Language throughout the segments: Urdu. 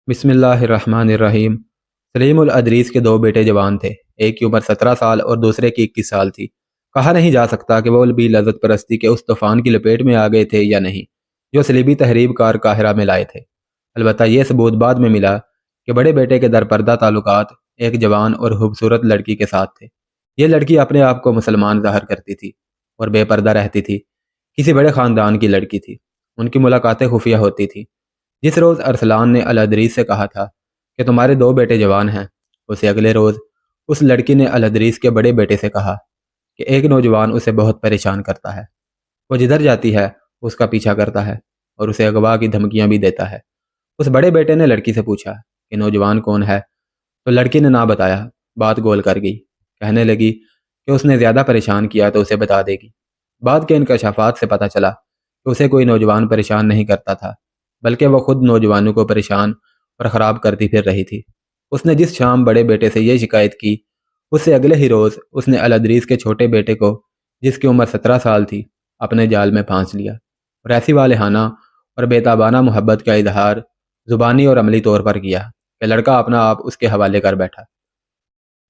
بسم اللہ الرحمن الرحیم۔ سلیم الادریس کے دو بیٹے جوان تھے، ایک کی عمر 17 سال اور دوسرے کی 21 سال تھی۔ کہا نہیں جا سکتا کہ وہ بھی لذت پرستی کے اس طوفان کی لپیٹ میں آ گئے تھے یا نہیں جو صلیبی تحریب کار قاہرہ میں لائے تھے۔ البتہ یہ ثبوت بعد میں ملا کہ بڑے بیٹے کے درپردہ تعلقات ایک جوان اور خوبصورت لڑکی کے ساتھ تھے۔ یہ لڑکی اپنے آپ کو مسلمان ظاہر کرتی تھی اور بے پردہ رہتی تھی، کسی بڑے خاندان کی لڑکی تھی۔ ان کی ملاقاتیں خفیہ ہوتی تھیں۔ جس روز ارسلان نے الادریس سے کہا تھا کہ تمہارے دو بیٹے جوان ہیں، اسے اگلے روز اس لڑکی نے الادریس کے بڑے بیٹے سے کہا کہ ایک نوجوان اسے بہت پریشان کرتا ہے، وہ جدھر جاتی ہے اس کا پیچھا کرتا ہے اور اسے اغوا کی دھمکیاں بھی دیتا ہے۔ اس بڑے بیٹے نے لڑکی سے پوچھا کہ نوجوان کون ہے، تو لڑکی نے نہ بتایا۔ بات گول کر گئی، کہنے لگی کہ اس نے زیادہ پریشان کیا تو اسے بتا دے گی۔ بعد کے انکشافات سے پتہ چلا کہ اسے کوئی نوجوان پریشان نہیں کرتا تھا، بلکہ وہ خود نوجوانوں کو پریشان اور خراب کرتی پھر رہی تھی۔ اس نے جس شام بڑے بیٹے سے یہ شکایت کی، اس سے اگلے ہی روز اس نے الادریس کے چھوٹے بیٹے کو، جس کی عمر 17 سال تھی، اپنے جال میں پھانس لیا اور ایسی والہانہ اور بے تابانہ محبت کا اظہار زبانی اور عملی طور پر کیا کہ لڑکا اپنا آپ اس کے حوالے کر بیٹھا۔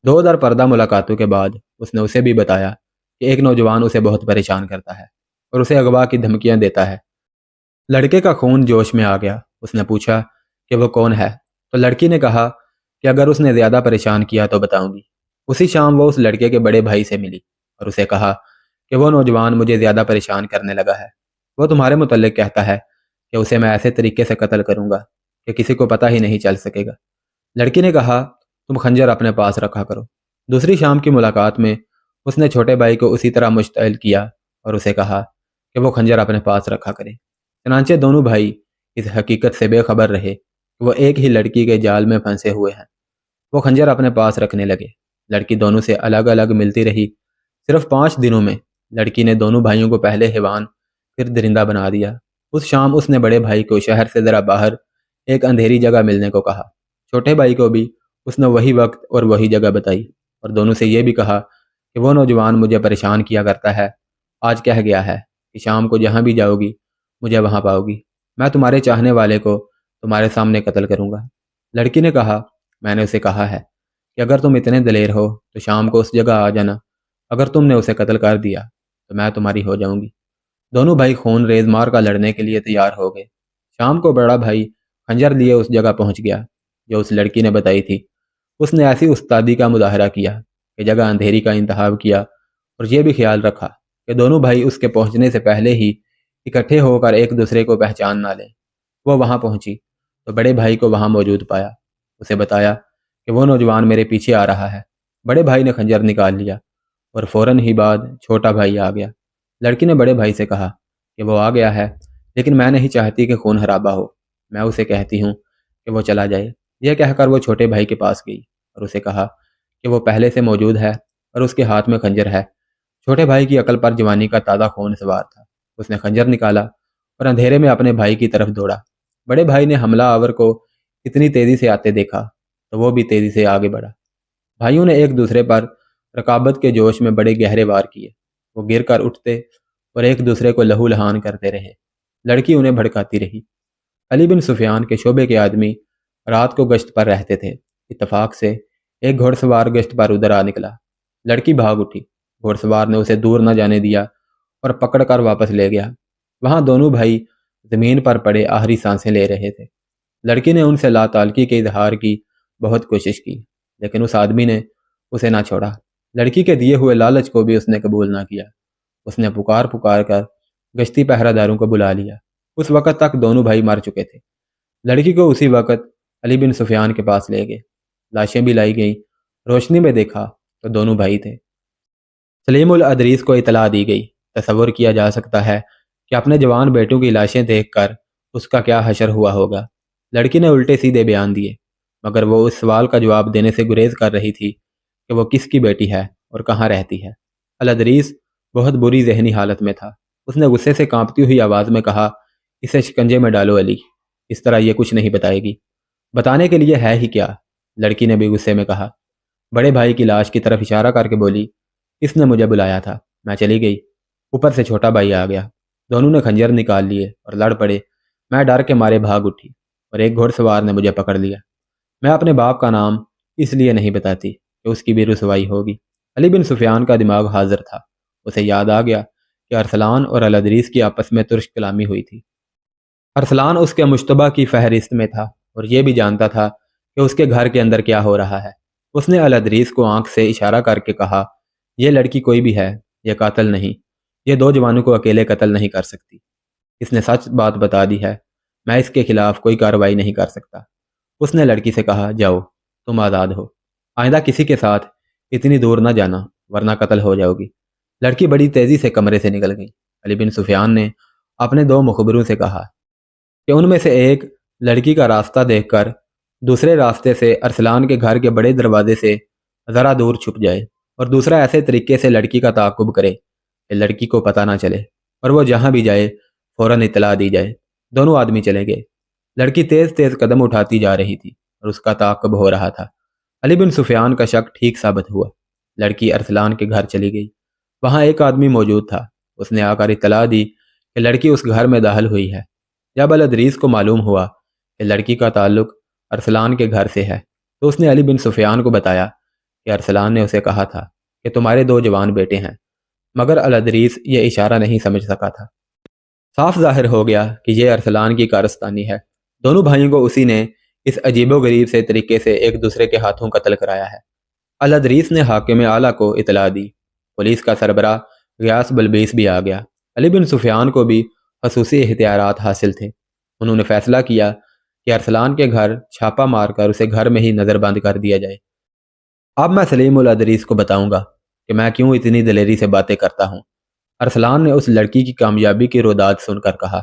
دو در پردہ ملاقاتوں کے بعد اس نے اسے بھی بتایا کہ ایک نوجوان اسے بہت پریشان کرتا ہے اور اسے اغوا کی دھمکیاں دیتا ہے۔ لڑکے کا خون جوش میں آ گیا۔ اس نے پوچھا کہ وہ کون ہے، تو لڑکی نے کہا کہ اگر اس نے زیادہ پریشان کیا تو بتاؤں گی۔ اسی شام وہ اس لڑکے کے بڑے بھائی سے ملی اور اسے کہا کہ وہ نوجوان مجھے زیادہ پریشان کرنے لگا ہے۔ وہ تمہارے متعلق کہتا ہے کہ اسے میں ایسے طریقے سے قتل کروں گا کہ کسی کو پتہ ہی نہیں چل سکے گا۔ لڑکی نے کہا تم خنجر اپنے پاس رکھا کرو۔ دوسری شام کی ملاقات میں اس نے چھوٹے بھائی کو اسی طرح مشتعل کیا اور اسے کہا کہ وہ خنجر اپنے پاس رکھا کرے۔ چنانچہ دونوں بھائی اس حقیقت سے بے خبر رہے کہ وہ ایک ہی لڑکی کے جال میں پھنسے ہوئے ہیں۔ وہ خنجر اپنے پاس رکھنے لگے۔ لڑکی دونوں سے الگ الگ ملتی رہی۔ صرف 5 دنوں میں لڑکی نے دونوں بھائیوں کو پہلے حیوان پھر درندہ بنا دیا۔ اس شام اس نے بڑے بھائی کو شہر سے ذرا باہر ایک اندھیری جگہ ملنے کو کہا۔ چھوٹے بھائی کو بھی اس نے وہی وقت اور وہی جگہ بتائی اور دونوں سے یہ بھی کہا کہ وہ نوجوان مجھے پریشان کیا کرتا ہے، آج کہہ گیا ہے کہ شام کو جہاں بھی جاؤ گی مجھے وہاں پاؤ گی۔ میں تمہارے چاہنے والے کو تمہارے سامنے قتل کروں گا۔ لڑکی نے کہا میں نے اسے کہا ہے کہ اگر تم اتنے دلیر ہو تو شام کو اس جگہ آ جانا۔ اگر تم نے اسے قتل کر دیا تو میں تمہاری ہو جاؤں گی۔ دونوں بھائی خون ریز مار کا لڑنے کے لیے تیار ہو گئے۔ شام کو بڑا بھائی خنجر لیے اس جگہ پہنچ گیا جو اس لڑکی نے بتائی تھی۔ اس نے ایسی استادی کا مظاہرہ کیا کہ جگہ اندھیری کا انتخاب کیا اور یہ بھی خیال رکھا کہ دونوں بھائی اس کے پہنچنے سے پہلے ہی اکٹھے ہو کر ایک دوسرے کو پہچان نہ لیں۔ وہ وہاں پہنچی تو بڑے بھائی کو وہاں موجود پایا۔ اسے بتایا کہ وہ نوجوان میرے پیچھے آ رہا ہے۔ بڑے بھائی نے خنجر نکال لیا اور فوراً ہی بعد چھوٹا بھائی آ گیا۔ لڑکی نے بڑے بھائی سے کہا کہ وہ آ گیا ہے، لیکن میں نہیں چاہتی کہ خون خرابہ ہو۔ میں اسے کہتی ہوں کہ وہ چلا جائے۔ یہ کہہ کر وہ چھوٹے بھائی کے پاس گئی اور اسے کہا کہ وہ پہلے سے موجود ہے اور اس کے ہاتھ میں خنجر ہے۔ چھوٹے بھائی کی عقل پر جوانی کا تازہ خون سوار تھا۔ اس نے خنجر نکالا اور اندھیرے میں اپنے بھائی کی طرف دوڑا۔ بڑے بھائی نے حملہ آور کو اتنی تیزی سے آتے دیکھا تو وہ بھی تیزی سے آگے بڑھا۔ بھائیوں نے ایک دوسرے پر رقابت کے جوش میں بڑے گہرے وار کیے۔ وہ گر کر اٹھتے اور ایک دوسرے کو لہو لہان کرتے رہے۔ لڑکی انہیں بھڑکاتی رہی۔ علی بن سفیان کے شعبے کے آدمی رات کو گشت پر رہتے تھے۔ اتفاق سے ایک گھوڑ سوار گشت پر ادھر آ نکلا۔ لڑکی بھاگ اٹھی۔ گھوڑ سوار نے اسے دور نہ جانے دیا اور پکڑ کر واپس لے گیا۔ وہاں دونوں بھائی زمین پر پڑے آخری سانسیں لے رہے تھے۔ لڑکی نے ان سے لا تعلقی کے اظہار کی بہت کوشش کی، لیکن اس آدمی نے اسے نہ چھوڑا۔ لڑکی کے دیے ہوئے لالچ کو بھی اس نے قبول نہ کیا۔ اس نے پکار پکار کر گشتی پہرہ داروں کو بلا لیا۔ اس وقت تک دونوں بھائی مر چکے تھے۔ لڑکی کو اسی وقت علی بن سفیان کے پاس لے گئے۔ لاشیں بھی لائی گئیں۔ روشنی میں دیکھا تو دونوں بھائی تھے۔ سلیم الادریس کو اطلاع دی گئی۔ تصور کیا جا سکتا ہے کہ اپنے جوان بیٹوں کی لاشیں دیکھ کر اس کا کیا حشر ہوا ہوگا۔ لڑکی نے الٹے سیدھے بیان دیے، مگر وہ اس سوال کا جواب دینے سے گریز کر رہی تھی کہ وہ کس کی بیٹی ہے اور کہاں رہتی ہے۔ الادریس بہت بری ذہنی حالت میں تھا۔ اس نے غصے سے کانپتی ہوئی آواز میں کہا اسے شکنجے میں ڈالو علی، اس طرح یہ کچھ نہیں بتائے گی۔ بتانے کے لیے ہے ہی کیا؟ لڑکی نے بھی غصے میں کہا۔ بڑے بھائی کی لاش کی طرف اشارہ کر کے بولی اس نے مجھے بلایا تھا، میں چلی گئی۔ اوپر سے چھوٹا بھائی آ گیا۔ دونوں نے خنجر نکال لیے اور لڑ پڑے۔ میں ڈر کے مارے بھاگ اٹھی۔ اور ایک گھڑ سوار نے مجھے پکڑ لیا۔ میں اپنے باپ کا نام اس لیے نہیں بتاتی کہ اس کی بھی رسوائی ہوگی۔ علی بن سفیان کا دماغ حاضر تھا۔ اسے یاد آ گیا کہ ارسلان اور الادریس کی آپس میں ترش کلامی ہوئی تھی۔ ارسلان اس کے مشتبہ کی فہرست میں تھا اور یہ بھی جانتا تھا کہ اس کے گھر کے اندر کیا ہو رہا ہے۔ اس نے الادریس کو آنکھ سے اشارہ کر کے کہا، یہ لڑکی کوئی بھی ہے، یہ قاتل نہیں، یہ دو جوانوں کو اکیلے قتل نہیں کر سکتی۔ اس نے سچ بات بتا دی ہے، میں اس کے خلاف کوئی کارروائی نہیں کر سکتا۔ اس نے لڑکی سے کہا، جاؤ، تم آزاد ہو، آئندہ کسی کے ساتھ اتنی دور نہ جانا ورنہ قتل ہو جاؤ گی۔ لڑکی بڑی تیزی سے کمرے سے نکل گئی۔ علی بن سفیان نے اپنے دو مخبروں سے کہا کہ ان میں سے ایک لڑکی کا راستہ دیکھ کر دوسرے راستے سے ارسلان کے گھر کے بڑے دروازے سے ذرا دور چھپ جائے، اور دوسرا ایسے طریقے سے لڑکی کا تعاقب کرے کہ لڑکی کو پتہ نہ چلے، اور وہ جہاں بھی جائے فوراً اطلاع دی جائے۔ دونوں آدمی چلے گئے۔ لڑکی تیز تیز قدم اٹھاتی جا رہی تھی اور اس کا تعاقب ہو رہا تھا۔ علی بن سفیان کا شک ٹھیک ثابت ہوا۔ لڑکی ارسلان کے گھر چلی گئی۔ وہاں ایک آدمی موجود تھا۔ اس نے آ کر اطلاع دی کہ لڑکی اس گھر میں داخل ہوئی ہے۔ جب الادریس کو معلوم ہوا کہ لڑکی کا تعلق ارسلان کے گھر سے ہے تو اس نے علی بن سفیان کو بتایا کہ ارسلان نے اسے کہا تھا کہ تمہارے دو جوان بیٹے ہیں، مگر الادریس یہ اشارہ نہیں سمجھ سکا تھا۔ صاف ظاہر ہو گیا کہ یہ ارسلان کی کارستانی ہے۔ دونوں بھائیوں کو اسی نے اس عجیب و غریب سے طریقے سے ایک دوسرے کے ہاتھوں قتل کرایا ہے۔ الادریس نے حاکم اعلیٰ کو اطلاع دی۔ پولیس کا سربراہ غیاث بلبیس بھی آ گیا۔ علی بن سفیان کو بھی خصوصی اختیارات حاصل تھے۔ انہوں نے فیصلہ کیا کہ ارسلان کے گھر چھاپا مار کر اسے گھر میں ہی نظر بند کر دیا جائے۔ اب میں سلیم الادریس کو بتاؤں گا کہ میں کیوں اتنی دلیری سے باتیں کرتا ہوں۔ ارسلان نے اس لڑکی کی کامیابی کی روداد سن کر کہا،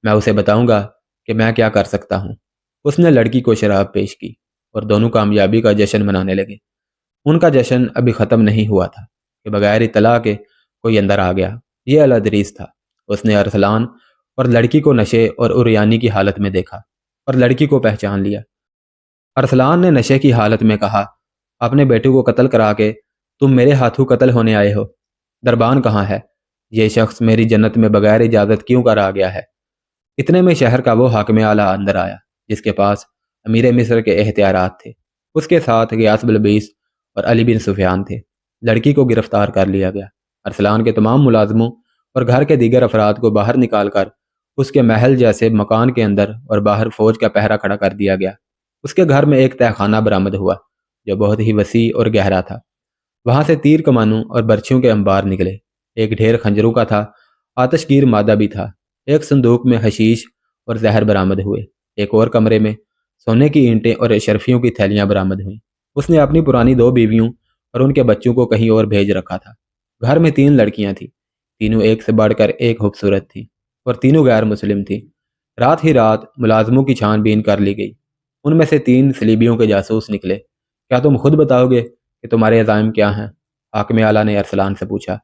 میں اسے بتاؤں گا کہ میں کیا کر سکتا ہوں۔ اس نے لڑکی کو شراب پیش کی اور دونوں کامیابی کا جشن منانے لگے۔ ان کا جشن ابھی ختم نہیں ہوا تھا کہ بغیر اطلاع کے کوئی اندر آ گیا۔ یہ الادریس تھا۔ اس نے ارسلان اور لڑکی کو نشے اور عریانی کی حالت میں دیکھا اور لڑکی کو پہچان لیا۔ ارسلان نے نشے کی حالت میں کہا، اپنے بیٹے کو قتل کرا کے تم میرے ہاتھوں قتل ہونے آئے ہو۔ دربان کہاں ہے؟ یہ شخص میری جنت میں بغیر اجازت کیوں کر آ گیا ہے؟ اتنے میں شہر کا وہ حاکم اعلیٰ اندر آیا جس کے پاس امیر مصر کے اختیارات تھے۔ اس کے ساتھ غیاث بلبیس اور علی بن سفیان تھے۔ لڑکی کو گرفتار کر لیا گیا۔ ارسلان کے تمام ملازموں اور گھر کے دیگر افراد کو باہر نکال کر اس کے محل جیسے مکان کے اندر اور باہر فوج کا پہرا کھڑا کر دیا گیا۔ اس کے گھر میں ایک تہہ خانہ برآمد ہوا جو بہت ہی وسیع اور گہرا تھا۔ وہاں سے تیر کمانوں اور برچھیوں کے انبار نکلے۔ ایک ڈھیر خنجروں کا تھا، آتش گیر مادہ بھی تھا۔ ایک صندوق میں حشیش اور زہر برآمد ہوئے۔ ایک اور کمرے میں سونے کی اینٹیں اور اشرفیوں کی تھیلیاں برآمد ہوئیں۔ اس نے اپنی پرانی دو بیویوں اور ان کے بچوں کو کہیں اور بھیج رکھا تھا۔ گھر میں 3 لڑکیاں تھیں، تینوں ایک سے بڑھ کر ایک خوبصورت تھیں اور تینوں غیر مسلم تھیں۔ رات ہی رات ملازموں کی چھان بین کر لی گئی۔ ان میں سے 3 صلیبیوں کے جاسوس نکلے۔ کیا تم خود بتاؤ گے کہ تمہارے عزائم کیا ہیں؟ حاکم اعلیٰ نے ارسلان سے پوچھا۔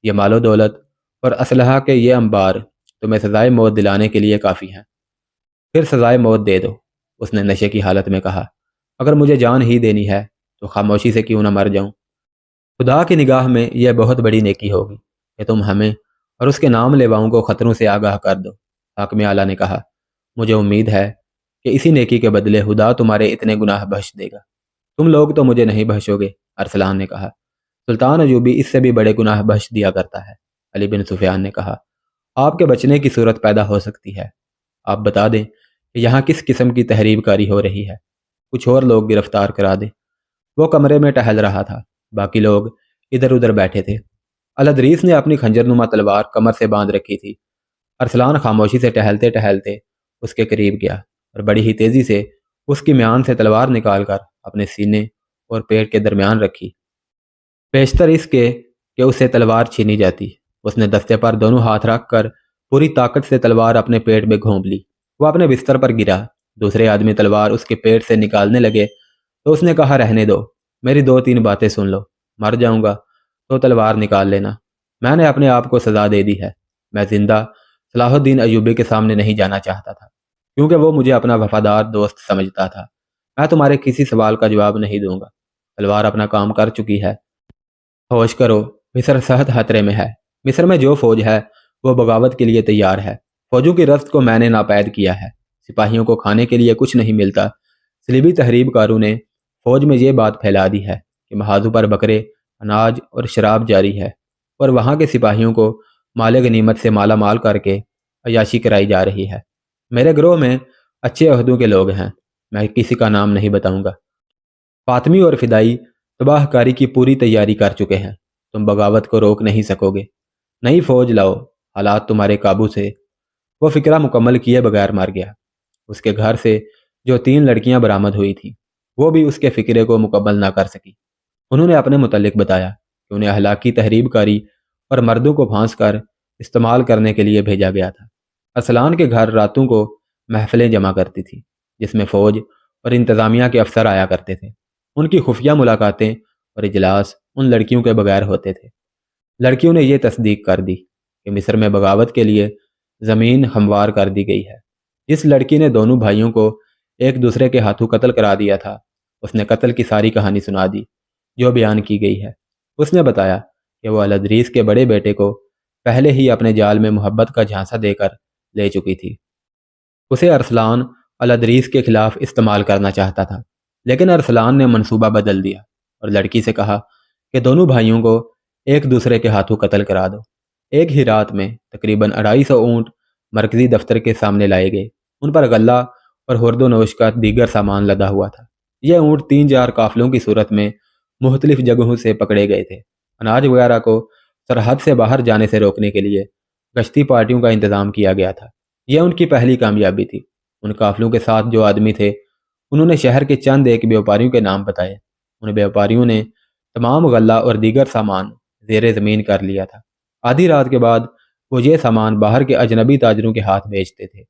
یہ مال و دولت اور اسلحہ کے یہ انبار تمہیں سزائے موت دلانے کے لیے کافی ہیں۔ پھر سزائے موت دے دو، اس نے نشے کی حالت میں کہا۔ اگر مجھے جان ہی دینی ہے تو خاموشی سے کیوں نہ مر جاؤں۔ خدا کی نگاہ میں یہ بہت بڑی نیکی ہوگی کہ تم ہمیں اور اس کے نام لیواؤں کو خطروں سے آگاہ کر دو، حاکم اعلیٰ نے کہا۔ مجھے امید ہے کہ اسی نیکی کے بدلے خدا تمہارے اتنے گناہ بخش دے گا۔ تم لوگ تو مجھے نہیں بخشو گے، ارسلان نے کہا۔ سلطان ایوبی اس سے بھی بڑے گناہ بخش دیا کرتا ہے، علی بن سفیان نے کہا۔ آپ کے بچنے کی صورت پیدا ہو سکتی ہے۔ آپ بتا دیں کہ یہاں کس قسم کی تحریب کاری ہو رہی ہے، کچھ اور لوگ گرفتار کرا دیں۔ وہ کمرے میں ٹہل رہا تھا، باقی لوگ ادھر ادھر بیٹھے تھے۔ الادریس نے اپنی خنجر نما تلوار کمر سے باندھ رکھی تھی۔ ارسلان خاموشی سے ٹہلتے ٹہلتے اس کے قریب گیا اور بڑی ہی تیزی سے اس کی میان سے تلوار نکال کر اپنے سینے اور پیٹ کے درمیان رکھی، پیشتر اس کے کہ اسے تلوار چھینی جاتی۔ اس نے دستے پر دونوں ہاتھ رکھ کر پوری طاقت سے تلوار اپنے پیٹ میں گھونپ لی۔ وہ اپنے بستر پر گرا۔ دوسرے آدمی تلوار اس کے پیٹ سے نکالنے لگے تو اس نے کہا، رہنے دو، میری 2-3 باتیں سن لو۔ مر جاؤں گا تو تلوار نکال لینا۔ میں نے اپنے آپ کو سزا دے دی ہے۔ میں زندہ صلاح الدین ایوبی کے سامنے نہیں جانا چاہتا تھا کیونکہ وہ مجھے اپنا وفادار دوست سمجھتا تھا۔ میں تمہارے کسی سوال کا جواب نہیں دوں گا۔ تلوار اپنا کام کر چکی ہے۔ ہوش کرو، مصر سخت خطرے میں ہے۔ مصر میں جو فوج ہے وہ بغاوت کے لیے تیار ہے۔ فوجوں کی رفت کو میں نے ناپید کیا ہے۔ سپاہیوں کو کھانے کے لیے کچھ نہیں ملتا، صلیبی تحریب کاروں نے فوج میں یہ بات پھیلا دی ہے کہ محاذوں پر بکرے، اناج اور شراب جاری ہے، اور وہاں کے سپاہیوں کو مال غنیمت سے مالا مال کر کے عیاشی کرائی جا رہی ہے۔ میرے گروہ میں اچھے عہدوں کے لوگ ہیں، میں کسی کا نام نہیں بتاؤں گا۔ فاطمی اور فدائی تباہ کاری کی پوری تیاری کر چکے ہیں، تم بغاوت کو روک نہیں سکو گے۔ نئی فوج لاؤ، حالات تمہارے قابو سے۔ وہ فکرہ مکمل کیے بغیر مر گیا۔ اس کے گھر سے جو 3 لڑکیاں برآمد ہوئی تھیں، وہ بھی اس کے فکرے کو مکمل نہ کر سکی۔ انہوں نے اپنے متعلق بتایا کہ انہیں ہلاکی تحریب کاری اور مردوں کو پھانس کر استعمال کرنے کے لیے بھیجا گیا تھا۔ ارسلان کے گھر راتوں کو محفلیں جمع کرتی تھی، جس میں فوج اور انتظامیہ کے افسر آیا کرتے تھے۔ ان کی خفیہ ملاقاتیں اور اجلاس ان لڑکیوں کے بغیر ہوتے تھے۔ لڑکیوں نے یہ تصدیق کر دی کہ مصر میں بغاوت کے لیے زمین ہموار کر دی گئی ہے۔ جس لڑکی نے دونوں بھائیوں کو ایک دوسرے کے ہاتھوں قتل کرا دیا تھا، اس نے قتل کی ساری کہانی سنا دی جو بیان کی گئی ہے۔ اس نے بتایا کہ وہ الادریس کے بڑے بیٹے کو پہلے ہی اپنے جال میں محبت کا جھانسا دے کر لے چکی تھی۔ اسے ارسلان الادریس کے خلاف استعمال کرنا چاہتا تھا، لیکن ارسلان نے منصوبہ بدل دیا اور لڑکی سے کہا کہ دونوں بھائیوں کو ایک دوسرے کے ہاتھوں قتل کرا دو۔ ایک ہی رات میں تقریباً 250 اونٹ مرکزی دفتر کے سامنے لائے گئے۔ ان پر غلہ اور خورد و نوش کا دیگر سامان لدا ہوا تھا۔ یہ اونٹ 3-4 قافلوں کی صورت میں مختلف جگہوں سے پکڑے گئے تھے۔ اناج وغیرہ کو سرحد سے باہر جانے سے روکنے کے لیے گشتی پارٹیوں کا انتظام کیا گیا تھا۔ یہ ان کی پہلی کامیابی تھی۔ ان قافلوں کے ساتھ جو آدمی تھے، انہوں نے شہر کے چند ایک بیوپاریوں کے نام بتائے۔ ان بیوپاریوں نے تمام غلہ اور دیگر سامان زیر زمین کر لیا تھا۔ آدھی رات کے بعد وہ یہ سامان باہر کے اجنبی تاجروں کے ہاتھ بیچتے تھے۔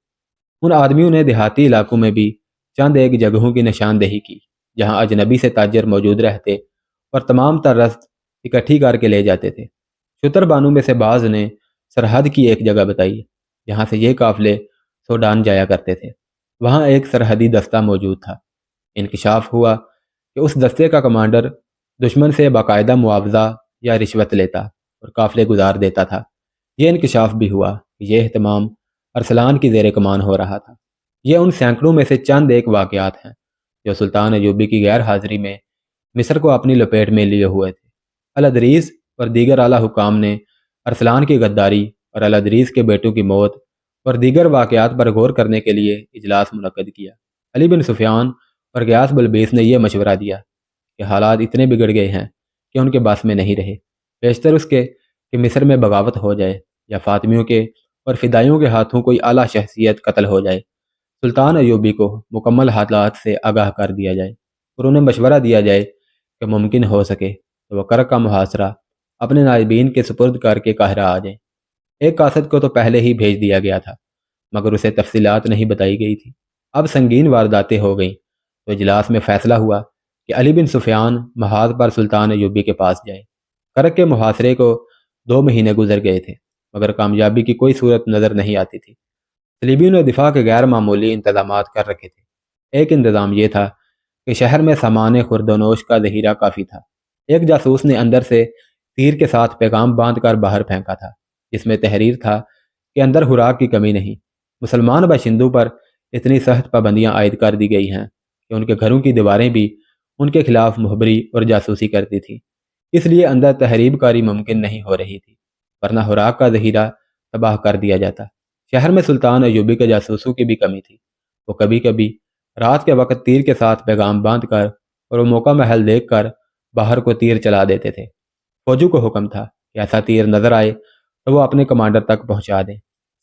ان آدمیوں نے دیہاتی علاقوں میں بھی چند ایک جگہوں کی نشاندہی کی جہاں اجنبی سے تاجر موجود رہتے اور تمام تر رست اکٹھی کر کے لے جاتے تھے۔ شتر بانوں میں سے بعض نے سرحد کی ایک جگہ بتائی جہاں سے یہ قافلے سوڈان جایا کرتے تھے۔ وہاں ایک سرحدی دستہ موجود تھا۔ انکشاف ہوا کہ اس دستے کا کمانڈر دشمن سے باقاعدہ معاوضہ یا رشوت لیتا اور قافلے گزار دیتا تھا۔ یہ انکشاف بھی ہوا کہ یہ اہتمام ارسلان کی زیر کمان ہو رہا تھا۔ یہ ان سینکڑوں میں سے چند ایک واقعات ہیں جو سلطان ایوبی کی غیر حاضری میں مصر کو اپنی لپیٹ میں لیے ہوئے تھے۔ الادریس اور دیگر اعلیٰ حکام نے ارسلان کی غداری اور الادریس کے بیٹوں کی موت اور دیگر واقعات پر غور کرنے کے لیے اجلاس منعقد کیا۔ علی بن سفیان اور غیاث بلبیس نے یہ مشورہ دیا کہ حالات اتنے بگڑ گئے ہیں کہ ان کے بس میں نہیں رہے۔ بیشتر اس کے کہ مصر میں بغاوت ہو جائے یا فاطمیوں کے اور فدائیوں کے ہاتھوں کوئی اعلیٰ شخصیت قتل ہو جائے۔ سلطان ایوبی کو مکمل حالات سے آگاہ کر دیا جائے اور انہیں مشورہ دیا جائے کہ ممکن ہو سکے تو وہ کرک کا محاصرہ اپنے نائبین کے سپرد کر کے قاہرہ آ جائیں۔ ایک قاصد کو تو پہلے ہی بھیج دیا گیا تھا، مگر اسے تفصیلات نہیں بتائی گئی تھی۔ اب سنگین وارداتیں ہو گئیں تو اجلاس میں فیصلہ ہوا کہ علی بن سفیان محاذ پر سلطان ایوبی کے پاس جائے۔ کرک کے محاصرے کو 2 مہینے گزر گئے تھے، مگر کامیابی کی کوئی صورت نظر نہیں آتی تھی۔ صلیبیوں نے دفاع کے غیر معمولی انتظامات کر رکھے تھے۔ ایک انتظام یہ تھا کہ شہر میں سامان خورد و نوش کا ذخیرہ کافی تھا۔ ایک جاسوس نے اندر سے تیر کے ساتھ پیغام باندھ کر باہر پھینکا تھا، جس میں تحریر تھا کہ اندر خوراک کی کمی نہیں۔ مسلمان باشندوں پر اتنی سخت پابندیاں عائد کر دی گئی ہیں کہ ان کے گھروں کی دیواریں بھی ان کے خلاف مخبری اور جاسوسی کرتی تھیں۔ اس لیے اندر تحریب کاری ممکن نہیں ہو رہی تھی، ورنہ خوراک کا ذخیرہ تباہ کر دیا جاتا۔ شہر میں سلطان ایوبی کے جاسوسوں کی بھی کمی تھی۔ وہ کبھی کبھی رات کے وقت تیر کے ساتھ پیغام باندھ کر اور وہ موقع محل دیکھ کر باہر کو تیر چلا دیتے تھے۔ فوجوں کو حکم تھا کہ ایسا تیر نظر آئے تو وہ اپنے کمانڈر تک پہنچا دیں۔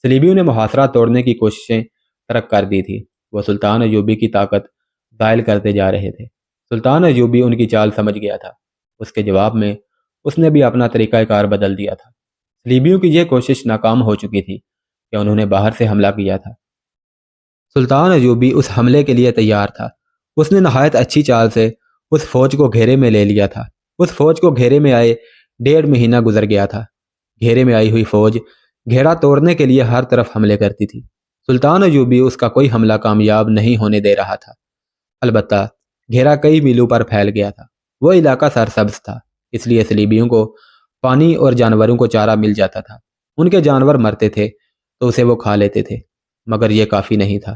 صلیبیوں نے محاصرہ توڑنے کی کوششیں ترک کر دی تھی۔ وہ سلطان ایوبی کی طاقت زائل کرتے جا رہے تھے۔ سلطان ایوبی ان کی چال سمجھ گیا تھا۔ اس کے جواب میں اس نے بھی اپنا طریقہ کار بدل دیا تھا۔ صلیبیوں کی یہ کوشش ناکام ہو چکی تھی کہ انہوں نے باہر سے حملہ کیا تھا۔ سلطان ایوبی اس حملے کے لیے تیار تھا۔ اس نے نہایت اچھی چال سے اس فوج کو گھیرے میں لے لیا تھا۔ اس فوج کو گھیرے میں آئے 1.5 مہینہ گزر گیا تھا۔ گھیرے میں آئی ہوئی فوج گھیرا توڑنے کے لیے ہر طرف حملے کرتی تھی۔ سلطان ایوبی اس کا کوئی حملہ کامیاب نہیں ہونے دے رہا تھا۔ البتہ گھیرا کئی میلوں پر پھیل گیا تھا۔ وہ علاقہ سرسبز تھا، اس لیے صلیبیوں کو پانی اور جانوروں کو چارہ مل جاتا تھا۔ ان کے جانور مرتے تھے تو اسے وہ کھا لیتے تھے، مگر یہ کافی نہیں تھا۔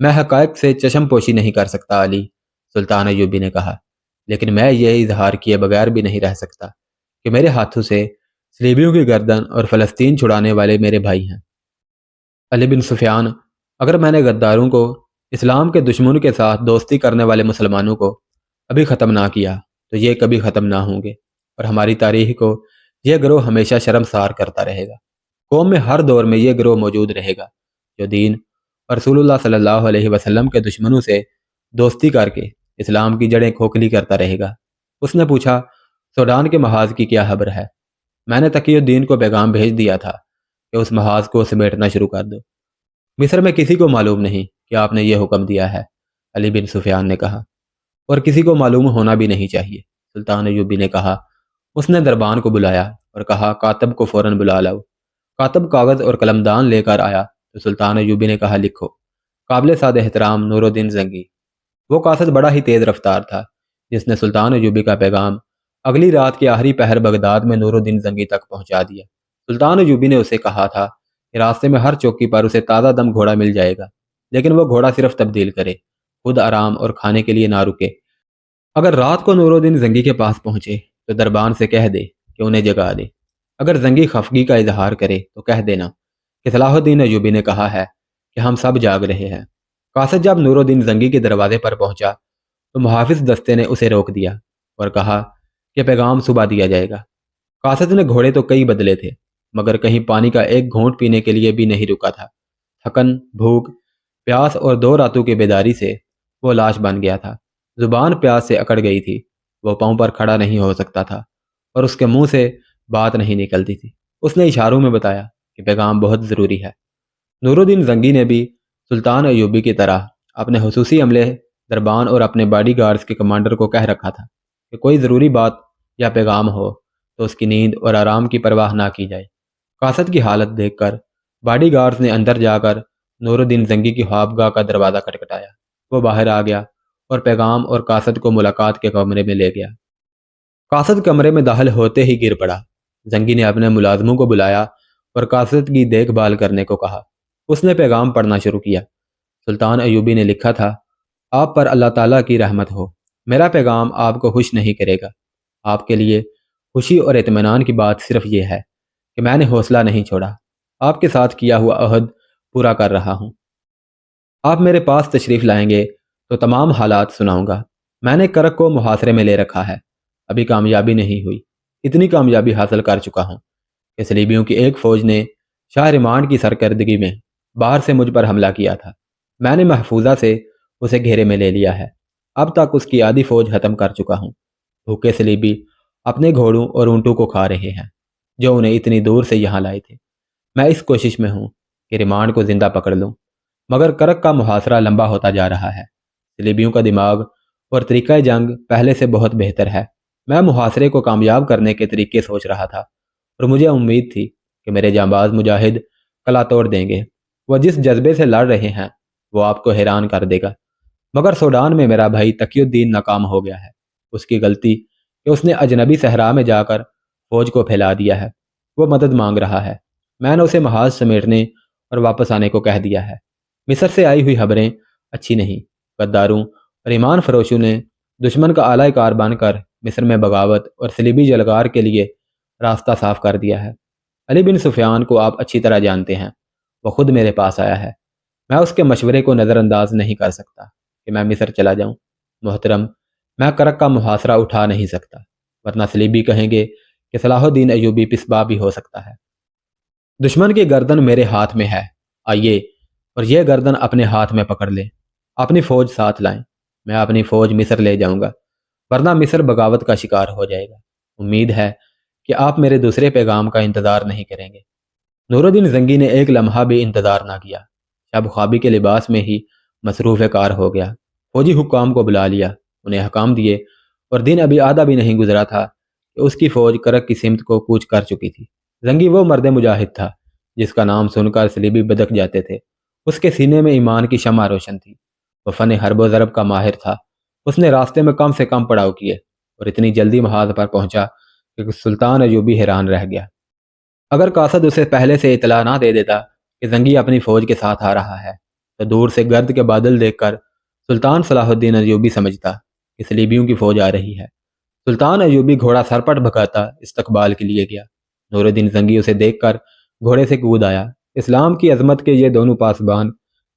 میں حقائق سے چشم پوشی نہیں کر سکتا علی، سلطان ایوبی نے کہا، لیکن میں یہ اظہار کیے بغیر بھی نہیں رہ سکتا کہ میرے ہاتھوں سے صلیبیوں کی گردن اور فلسطین چھڑانے والے میرے بھائی ہیں۔ علی بن سفیان، اگر میں نے غداروں کو، اسلام کے دشمنوں کے ساتھ دوستی کرنے والے مسلمانوں کو ابھی ختم نہ کیا تو یہ کبھی ختم نہ ہوں گے، اور ہماری تاریخ کو یہ گروہ ہمیشہ شرمسار کرتا رہے گا۔ قوم میں ہر دور میں یہ گروہ موجود رہے گا جو دین اور رسول اللہ صلی اللہ علیہ وسلم کے دشمنوں سے دوستی کر کے اسلام کی جڑیں کھوکھلی کرتا رہے گا۔ اس نے پوچھا، سوڈان کے محاذ کی کیا خبر ہے؟ میں نے تقی الدین کو پیغام بھیج دیا تھا کہ اس محاذ کو سمیٹنا شروع کر دو۔ مصر میں کسی کو معلوم نہیں کہ آپ نے یہ حکم دیا ہے، علی بن سفیان نے کہا، اور کسی کو معلوم ہونا بھی نہیں چاہیے، سلطان ایوبی نے کہا۔ اس نے دربان کو بلایا اور کہا، کاتب کو فوراً بلا لاؤ۔ کاتب کاغذ اور قلمدان لے کر آیا تو سلطان ایوبی نے کہا، لکھو، قابل سعد احترام نور الدین زنگی۔ وہ قاصد بڑا ہی تیز رفتار تھا جس نے سلطان ایوبی کا پیغام اگلی رات کے آخری پہر بغداد میں نور الدین زنگی تک پہنچا دیا۔ سلطان ایوبی نے اسے کہا تھا کہ راستے میں ہر چوکی پر اسے تازہ دم گھوڑا مل جائے گا، لیکن وہ گھوڑا صرف تبدیل کرے، خود آرام اور کھانے کے لیے نہ رکے۔ اگر رات کو نور الدین زنگی کے پاس پہنچے تو دربان سے کہہ دے کہ انہیں جگا دے۔ اگر زنگی خفگی کا اظہار کرے تو کہہ دینا کہ صلاح الدین ایوبی نے کہا ہے کہ ہم سب جاگ رہے ہیں۔ قاصد جب نور الدین زنگی کے دروازے پر پہنچا تو محافظ دستے نے اسے روک دیا اور کہا کہ پیغام صبح دیا جائے گا۔ قاصد نے گھوڑے تو کئی بدلے تھے مگر کہیں پانی کا ایک گھونٹ پینے کے لیے بھی نہیں رکا تھا۔ تھکن، بھوک، پیاس اور 2 راتوں کی بیداری سے وہ لاش بن گیا تھا۔ زبان پیاس سے اکڑ گئی تھی، وہ پاؤں پر کھڑا نہیں ہو سکتا تھا اور اس کے منہ سے بات نہیں نکلتی تھی۔ اس نے اشاروں میں بتایا کہ پیغام بہت ضروری ہے۔ نور الدین زنگی نے بھی سلطان ایوبی کی طرح اپنے خصوصی عملے دربان اور اپنے باڈی گارڈز کے کمانڈر کو کہہ رکھا تھا کہ کوئی ضروری بات یا پیغام ہو تو اس کی نیند اور آرام کی پرواہ نہ کی جائے۔ قاصد کی حالت دیکھ کر باڈی گارڈز نے اندر جا کر نور الدین زنگی کی خوابگاہ کا دروازہ کھٹکھٹایا۔ وہ باہر آ گیا اور پیغام اور قاصد کو ملاقات کے کمرے میں لے گیا۔ قاصد کمرے میں داخل ہوتے ہی گر پڑا۔ زنگی نے اپنے ملازموں کو بلایا اور قاصد کی دیکھ بھال کرنے کو کہا۔ اس نے پیغام پڑھنا شروع کیا۔ سلطان ایوبی نے لکھا تھا، آپ پر اللہ تعالیٰ کی رحمت ہو۔ میرا پیغام آپ کو خوش نہیں کرے گا۔ آپ کے لیے خوشی اور اطمینان کی بات صرف یہ ہے کہ میں نے حوصلہ نہیں چھوڑا، آپ کے ساتھ کیا ہوا عہد پورا کر رہا ہوں۔ آپ میرے پاس تشریف لائیں گے تو تمام حالات سناؤں گا۔ میں نے کرک کو محاصرے میں لے رکھا ہے، ابھی کامیابی نہیں ہوئی، اتنی کامیابی حاصل کر چکا ہوں کہ صلیبیوں کی ایک فوج نے شاہ رمانڈ کی سرکردگی میں باہر سے مجھ پر حملہ کیا تھا۔ میں نے محفوظہ سے اسے گھیرے میں لے لیا ہے۔ اب تک اس کی آدھی فوج ختم کر چکا ہوں۔ بھوکے صلیبی اپنے گھوڑوں اور اونٹوں کو کھا رہے ہیں جو انہیں اتنی دور سے یہاں لائے تھے۔ میں اس کوشش میں ہوں کہ رمانڈ کو زندہ پکڑ لوں، مگر کرک کا محاصرہ لمبا ہوتا جا رہا ہے۔ صلیبیوں کا دماغ اور طریقہ جنگ پہلے سے بہت بہتر ہے۔ میں محاصرے کو کامیاب کرنے کے طریقے سوچ رہا تھا اور مجھے امید تھی کہ میرے جانباز مجاہد کلا توڑ دیں گے۔ وہ جس جذبے سے لڑ رہے ہیں وہ آپ کو حیران کر دے گا۔ مگر سوڈان میں میرا بھائی تقی الدین ناکام ہو گیا ہے۔ اس کی غلطی کہ اس نے اجنبی صحرا میں جا کر فوج کو پھیلا دیا ہے۔ وہ مدد مانگ رہا ہے۔ میں نے اسے محاذ سمیٹنے اور واپس آنے کو کہہ دیا ہے۔ مصر سے آئی ہوئی خبریں اچھی نہیں۔ غداروں اور ایمان فروشوں نے دشمن کا اعلی کار بن کر مصر میں بغاوت اور صلیبی جلگار کے لیے راستہ صاف کر دیا ہے۔ علی بن سفیان کو آپ اچھی طرح جانتے ہیں، وہ خود میرے پاس آیا ہے۔ میں اس کے مشورے کو نظر انداز نہیں کر سکتا کہ میں مصر چلا جاؤں۔ محترم، میں کرک کا محاصرہ اٹھا نہیں سکتا، ورنہ صلیبی کہیں گے کہ صلاح الدین ایوبی پسبا بھی ہو سکتا ہے۔ دشمن کی گردن میرے ہاتھ میں ہے، آئیے اور یہ گردن اپنے ہاتھ میں پکڑ لیں۔ اپنی فوج ساتھ لائیں، میں اپنی فوج مصر لے جاؤں گا، ورنہ مصر بغاوت کا شکار ہو جائے گا۔ امید ہے کہ آپ میرے دوسرے پیغام کا انتظار نہیں کریں گے۔ نور الدین زنگی نے ایک لمحہ بھی انتظار نہ کیا، شب خوابی کے لباس میں ہی مصروف کار ہو گیا۔ فوجی حکام کو بلا لیا، انہیں حکام دیے، اور دن ابھی آدھا بھی نہیں گزرا تھا کہ اس کی فوج کرک کی سمت کو کوچ کر چکی تھی۔ زنگی وہ مرد مجاہد تھا جس کا نام سن کر صلیبی بدک جاتے تھے۔ اس کے سینے میں ایمان کی شمع روشن تھی۔ وہ فن حرب و ضرب کا ماہر تھا۔ اس نے راستے میں کم سے کم پڑاؤ کیے اور اتنی جلدی محاذ پر پہنچا کہ سلطان ایوبی حیران رہ گیا۔ اگر قاصد اسے پہلے سے اطلاع نہ دے دیتا کہ زنگی اپنی فوج کے ساتھ آ رہا ہے تو تو دور سے گرد کے بادل دیکھ کر سلطان صلاح الدین ایوبی سمجھتا کہ صلیبیوں کی فوج آ رہی ہے۔ سلطان ایوبی گھوڑا سرپٹ بھگاتا استقبال کے لیے گیا۔ نور الدین زنگی اسے دیکھ کر گھوڑے سے کود آیا۔ اسلام کی عظمت کے یہ دونوں پاسبان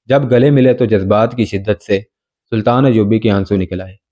جب گلے ملے تو جذبات کی شدت سے سلطان ایوبی کے آنسو نکل آئے۔